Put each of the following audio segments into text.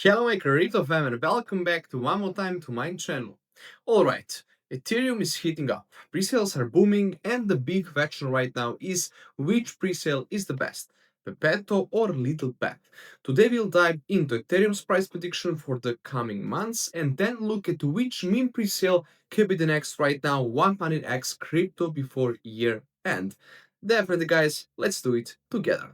Hello my crypto fam and welcome back to one more time to my channel. Alright, Ethereum is heating up, presales are booming and the big question right now is which presale is the best, Pepeto or Little Pep. Today we'll dive into Ethereum's price prediction for the coming months and then look at which meme presale could be the next right now 100x crypto before year end. Definitely guys, let's do it together.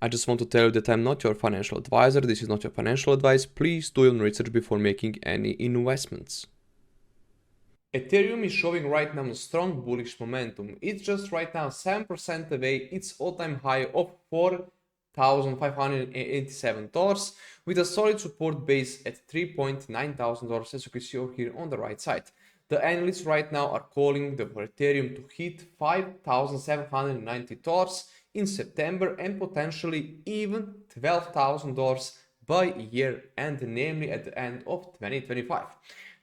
I just want to tell you that I'm not your financial advisor, this is not your financial advice, please do your own research before making any investments. Ethereum is showing right now a strong bullish momentum. It's just right now 7% away, its all-time high of $4,587 with a solid support base at $3,900 as you can see over here on the right side. The analysts right now are calling the Ethereum to hit $5,790 in September and potentially even $12,000 by year end, namely at the end of 2025.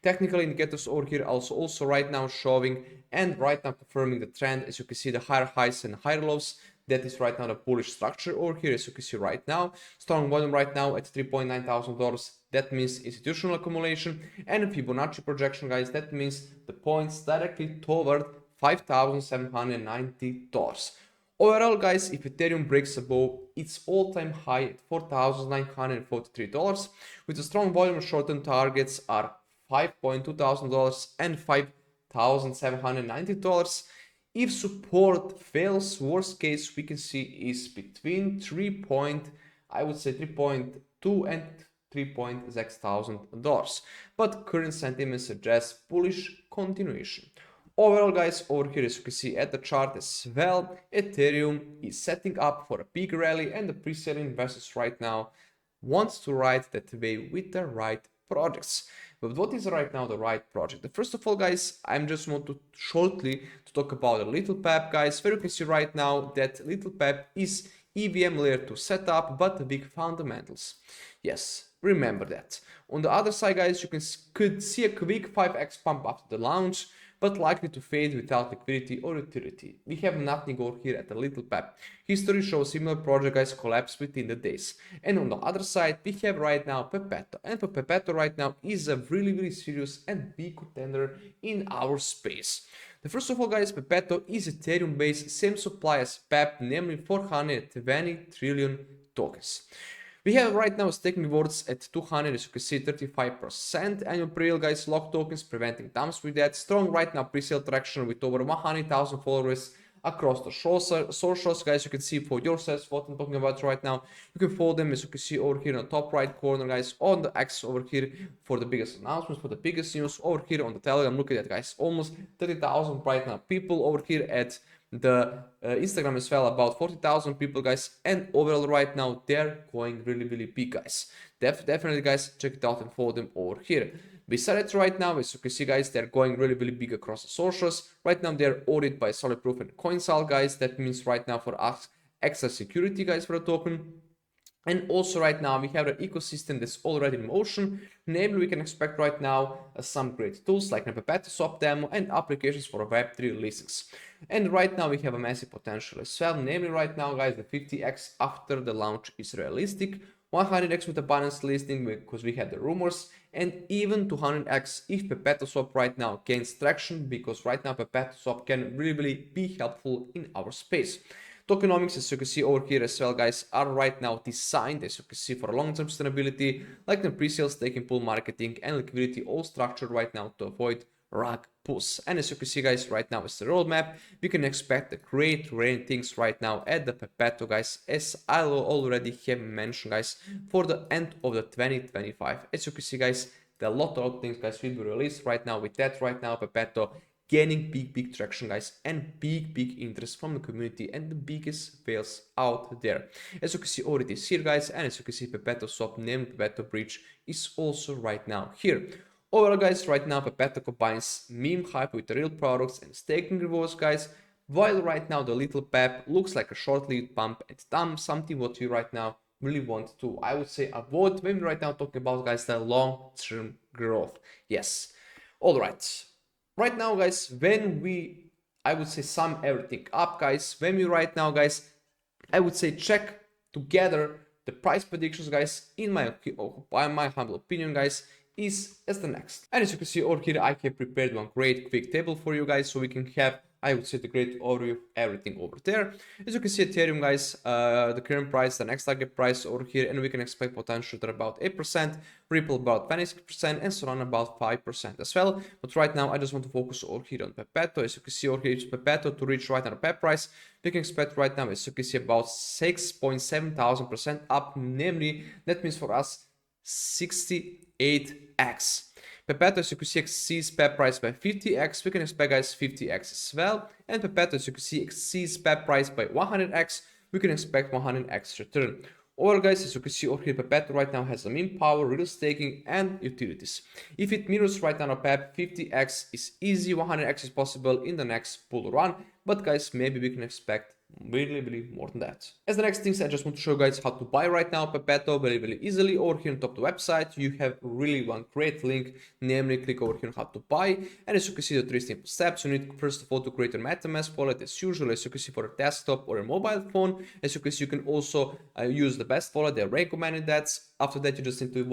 Technical indicators over here also right now showing and right now confirming the trend. As you can see, the higher highs and higher lows, that is right now the bullish structure over here. As you can see right now, strong volume right now at $3,900. That means institutional accumulation, and a Fibonacci projection, guys, that means the points directly toward $5,790. Overall, guys, if Ethereum breaks above its all-time high at $4,943 with a strong volume, short-term targets are $5,200 and $5,790. If support fails, worst case we can see is between 3.2 and $3,600. But current sentiment suggests bullish continuation. Overall, guys, over here as you can see at the chart as well, Ethereum is setting up for a big rally and the pre-sale investors right now wants to ride that wave with the right projects. But what is right now the right project? First of all, guys, I'm just want to shortly to talk about a Little Pep, guys, where you can see right now that Little Pep is EVM layer 2 setup, but the big fundamentals. Yes, remember that. On the other side, guys, you could see a quick 5x pump after the launch, but likely to fade without liquidity or utility. We have nothing over here at the Little Pep. History shows similar project guys collapse within the days. And on the other side, we have right now Pepeto. And Pepeto right now is a really serious and big contender in our space. The first of all, guys, Pepeto is Ethereum based, same supply as PEP, namely 420 trillion tokens. We have right now staking rewards at 200, as you can see, 35% annual pre-sale, guys, lock tokens, preventing dumps with that. Strong right now pre-sale traction with over 100,000 followers across the socials, guys. You can see for yourselves what I'm talking about right now. You can follow them, as you can see over here in the top right corner, guys, on the X over here for the biggest announcements, for the biggest news. Over here on the Telegram, look at that, guys, almost 30,000 right now people. Over here at the Instagram as well, about 40,000 people, guys, and overall right now they're going really big, guys. Definitely, guys, check it out and follow them over here. Besides it right now, as you can see, guys, they're going really big across the socials. Right now they're audited by Solid Proof and Coinsal, guys. That means right now for us extra security, guys, for a token. And also right now we have an ecosystem that's already in motion. Namely, we can expect right now some great tools like the Pepeto Swap demo and applications for Web3 listings. And right now we have a massive potential as well. Namely, right now, guys, the 50x after the launch is realistic. 100x with a balanced listing because we had the rumors, and even 200x if Pepeto Swap right now gains traction, because right now Pepeto Swap can really be helpful in our space. Tokenomics, as you can see over here as well, guys, are right now designed, as you can see, for long-term sustainability, like the pre-sale, staking pool, marketing, and liquidity, all structured right now to avoid rug pulls. And as you can see, guys, right now is the roadmap. We can expect the great things right now at the Pepeto, guys, as I already have mentioned, guys, for the end of the 2025. As you can see, guys, there are a lot of things, guys, will be released right now. With that right now, Pepeto gaining big traction, guys, and big interest from the community and the biggest whales out there. As you can see already here, guys, and as you can see, Pepeto Swap named Pepeto Bridge is also right now here. Overall, guys, right now Pepeto combines meme hype with real products and staking rewards, guys, while right now the Little Pep looks like a short-lived pump and dump, something what we right now really want to, I would say, avoid when we're right now talking about, guys, the long-term growth. Yes. All right. Right now, guys, when we I would say, sum everything up, guys, when we right now, guys, I would say check together the price predictions, guys, by my humble opinion, guys, is as the next. And as you can see over here, I have prepared one great quick table for you guys, so we can have, I would say, the great overview of everything over there. As you can see, Ethereum, guys, the current price, the next target price over here, and we can expect potential at about 8%, Ripple about 26%, and Solana about 5% as well. But right now, I just want to focus over here on Pepeto. As you can see over here, it's Pepeto to reach right now the Pep price. We can expect right now, as you can see, about 6,700% up, namely, that means for us 68x. Pepeto, as you can see, exceeds Pep price by 50x. We can expect, guys, 50x as well. And Pepeto, as you can see, exceeds Pep price by 100x. We can expect 100x return. Overall, guys, as you can see over here, Pepeto right now has the mean power, real staking, and utilities. If it mirrors right now a Pep, 50x is easy, 100x is possible in the next bull run. But guys, maybe we can expect really more than that. As the next things, I just want to show you guys how to buy right now Pepeto very easily. Over here on top of the website, you have really one great link, namely click over here on how to buy. And as you can see, the 3 simple steps. You need first of all to create your MetaMask wallet as usual, as you can see, for a desktop or a mobile phone. As you can see, you can also use the best wallet. They're recommending that. After that, you just need to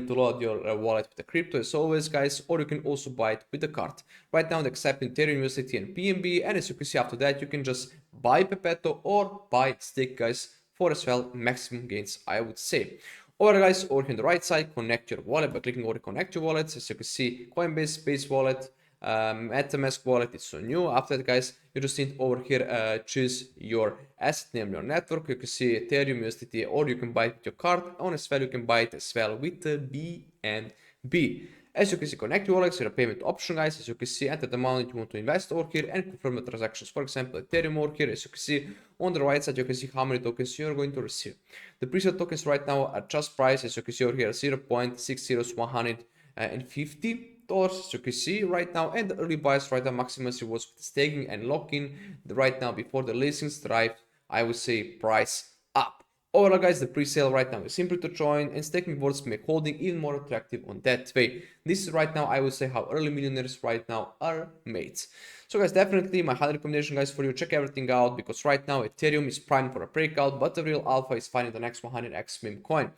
to load your wallet with the crypto as always, guys, or you can also buy it with the card. Right now, they accept Ethereum, USDT, and PNB, and as you can see, after that, you can just buy Pepeto or buy stake, guys, for as well maximum gains, I would say. Alright, guys, over here on the right side, connect your wallet by clicking over connect your wallet. As you can see, Coinbase, Base wallet, MetaMask wallet is so new. After that, guys, you just need over here choose your asset name, your network. You can see Ethereum, USDT, or you can buy it with your card. On as well, you can buy it as well with the BNB. As you can see, connect your wallet to your payment option, guys. As you can see, enter the amount you want to invest over here and confirm the transactions. For example, Ethereum over here. As you can see on the right side, you can see how many tokens you're going to receive. The presale tokens right now are just priced, as you can see over here, 0.60150. As you can see right now, and the early buyers right now maximize rewards with staking and lock-in right now before the listings drive, I would say, price up. Overall, guys, the pre-sale right now is simple to join, and staking rewards make holding even more attractive on that way. This is right now, I would say, how early millionaires right now are made. So guys, definitely my high recommendation, guys, for you, check everything out, because right now Ethereum is primed for a breakout, but the real alpha is finding the next 100x meme coin.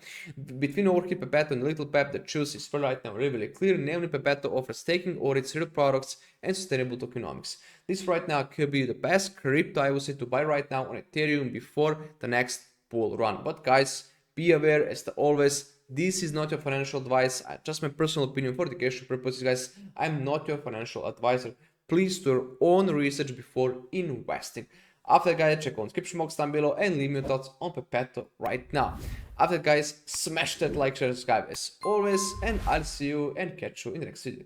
Between over here Pepeto and Little Pep, the choice is for right now really clear. Namely, Pepeto offers staking audits, real products, and sustainable tokenomics. This right now could be the best crypto, I would say, to buy right now on Ethereum before the next bull run. But guys, be aware, as always, this is not your financial advice, just my personal opinion for education purposes, guys. I'm not your financial advisor. Please do your own research before investing. After that, guys, check on description box down below and leave me your thoughts on Pepeto right now. After that, guys, smash that like, share, subscribe as always, and I'll see you and catch you in the next video.